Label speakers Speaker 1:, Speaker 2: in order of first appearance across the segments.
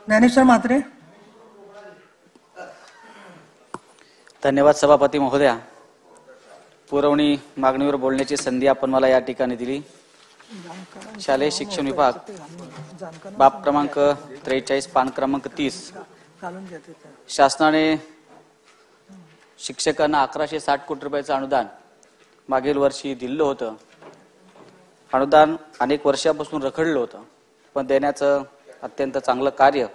Speaker 1: ज्ञानेश्वर म्हात्रे.
Speaker 2: धन्यवाद सभापती महोदया. पुरवणी मागणीवर बोलण्याची संधी आपण मला या ठिकाणी दिली. शालेय शिक्षण विभाग बाब क्रमांक 43 पान क्रमांक 30 शासनाने शिक्षकांना 1160 कोटी रुपयाचं अनुदान मागील वर्षी दिलं होतं. अनुदान अनेक वर्षापासून रखडलं होतं, पण देण्याचं अत्यंत चांगलं कार्य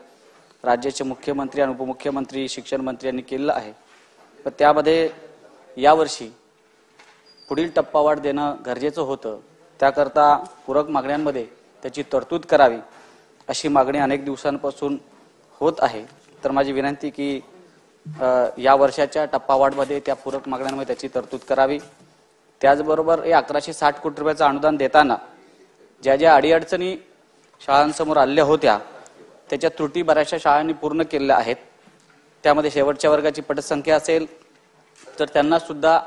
Speaker 2: राज्याचे मुख्यमंत्री आणि उपमुख्यमंत्री शिक्षण मंत्री यांनी केलेलं आहे. पण त्यामध्ये यावर्षी पुढील टप्पावाढ देणं गरजेचं होतं. त्याकरता पूरक मागण्यांमध्ये त्याची तरतूद करावी अशी मागणी अनेक दिवसांपासून होत आहे. तर माझी विनंती की या वर्षाच्या टप्पावाढमध्ये त्या पूरक मागण्यांमध्ये त्याची तरतूद करावी. त्याचबरोबर हे 1160 कोटी रुपयाचं अनुदान देताना ज्या ज्या अडीअडचणी शाळांसमोर आल्या होत्या त्याच्या त्रुटी बऱ्याचशा शाळांनी पूर्ण केलेल्या आहेत. त्यामध्ये शेवटच्या वर्गाची पटसंख्या असेल तर त्यांना सुद्धा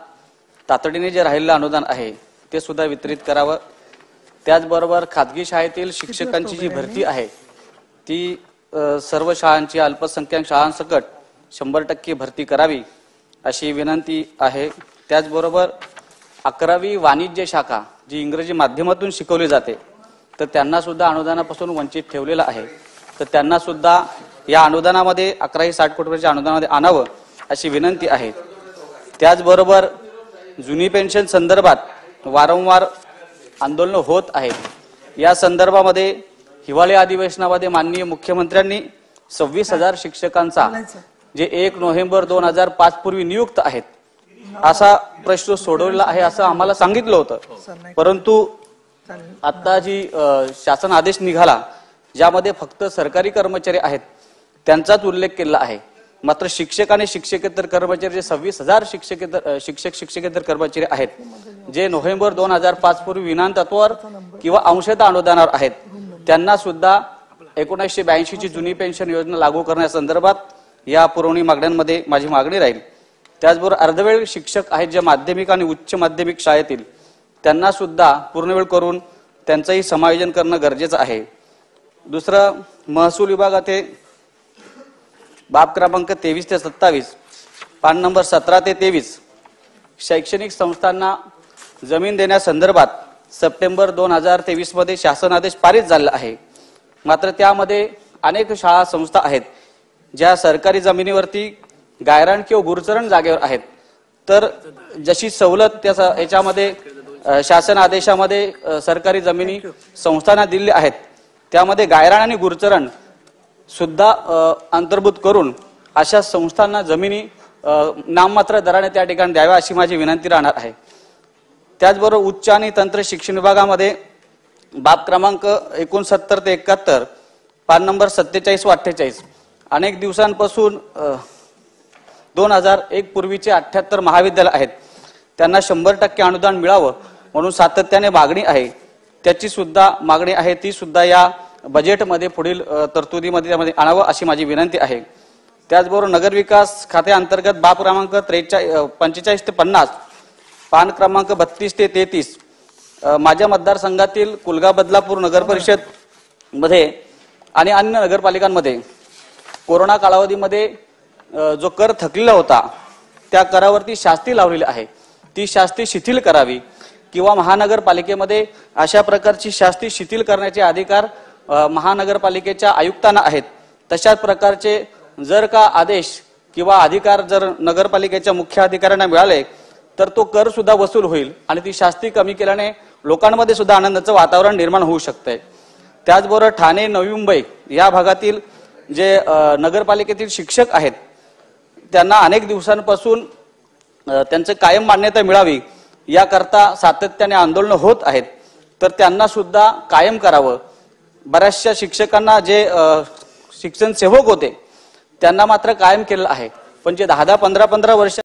Speaker 2: तातडीने जे राहिलेलं अनुदान आहे ते सुद्धा वितरित करावं. त्याचबरोबर खाजगी शाळेतील शिक्षकांची जी भरती आहे ती सर्व शाळांची अल्पसंख्याक शाळांसकट 100% भरती करावी अशी विनंती आहे. त्याचबरोबर 11वी वाणिज्य शाखा जी इंग्रजी माध्यमातून शिकवली जाते तर त्यांना सुद्धा अनुदानापासून वंचित ठेवलेलं आहे. तर त्यांना सुद्धा या अनुदानामध्ये 1160 कोटी रुपयाच्या अनुदानामध्ये आणावं अशी विनंती आहे. त्याचबरोबर जुनी पेन्शन संदर्भात वारंवार आंदोलन होत आहेत. या संदर्भामध्ये हिवाळी अधिवेशनामध्ये माननीय मुख्यमंत्र्यांनी 26,000 शिक्षकांचा जे 1 नोव्हेंबर 2005 पूर्वी नियुक्त आहेत असा प्रश्न सोडवलेला आहे असं आम्हाला सांगितलं होतं. परंतु आता जी शासन आदेश निघाला ज्यामध्ये फक्त सरकारी कर्मचारी आहेत त्यांचाच उल्लेख केला आहे. मात्र शिक्षक आणि शिक्षकेतर कर्मचारी जे 26,000 शिक्षकेतर कर्मचारी आहेत जे नोव्हेंबर 2005 पूर्वी विना तत्वावर किंवा अंशतः अनुदानावर आहेत त्यांना सुद्धा 1982 ची जुनी पेन्शन योजना लागू करण्यासंदर्भात या पुरवणी मागण्यांमध्ये माझी मागणी राहील. त्याचबरोबर अर्धवेळ शिक्षक आहेत जे माध्यमिक आणि उच्च माध्यमिक शाळेतील त्यांना सुद्धा पूर्णवेळ करून त्यांचंही समायोजन करणं गरजेचं आहे. दुसरं महसूल विभागात बाब क्रमांक 23 ते 27 पान नंबर 17 ते 23 शैक्षणिक संस्थांना जमीन देण्यासंदर्भात सप्टेंबर 2023 मध्ये शासन आदेश पारित झाला आहे. मात्र त्यामध्ये अनेक शाळा संस्था आहेत ज्या सरकारी जमिनीवरती गायरान किंवा गुरचरण जागेवर आहेत. तर जशी सवलत याच्यामध्ये शासन आदेशामध्ये सरकारी जमिनी संस्थांना दिली आहेत त्यामध्ये गायरान आणि गुरचरण सुद्धा अंतर्भूत करून अशा संस्थांना जमिनी नाममात्र दराने त्या ठिकाणी द्याव्या अशी माझी विनंती राहणार आहे. त्याचबरोबर उच्च आणि तंत्र शिक्षण विभागामध्ये बाब क्रमांक 69 ते 71 पान नंबर 47 व 48 अनेक दिवसांपासून 2001 पूर्वीचे 78 महाविद्यालय आहेत त्यांना 100% अनुदान मिळावं म्हणून सातत्याने मागणी आहे. त्याची सुद्धा मागणी आहे ती सुद्धा या बजेटमध्ये पुढील तरतुदीमध्ये त्यामध्ये आणावं अशी माझी विनंती आहे. त्याचबरोबर नगरविकास खात्याअंतर्गत बाब क्रमांक 45 ते 50 पान क्रमांक 32 ते 33 माझ्या मतदारसंघातील कुलगा बदलापूर नगर परिषद मध्ये आणि अन्य नगरपालिकांमध्ये कोरोना कालावधीमध्ये जो कर थकलेला होता त्या करावरती शास्ती लावलेली आहे ती शास्ती शिथिल करावी किंवा महानगरपालिकेमध्ये अशा प्रकारची शास्ती शिथिल करण्याचे अधिकार महानगरपालिकेच्या आयुक्तांना आहेत. तशाच प्रकारचे जर का आदेश किंवा अधिकार जर नगरपालिकेच्या मुख्य अधिकाऱ्यांना मिळाले तर तो कर सुद्धा वसूल होईल आणि ती शास्ती कमी केल्याने लोकांमध्ये सुद्धा आनंदाचं वातावरण निर्माण होऊ शकते. त्याचबरोबर ठाणे नवी मुंबई या भागातील जे नगरपालिकेतील शिक्षक आहेत त्यांना अनेक दिवसांपासून त्यांचे कायम मान्यता मिळावी याकरता सातत्याने आंदोलन होत आहेत. तर त्यांना सुद्धा कायम करावं. बऱ्याचशा शिक्षकांना जे शिक्षण सेवक होते त्यांना मात्र कायम केलेलं आहे पण जे 10-15 वर्ष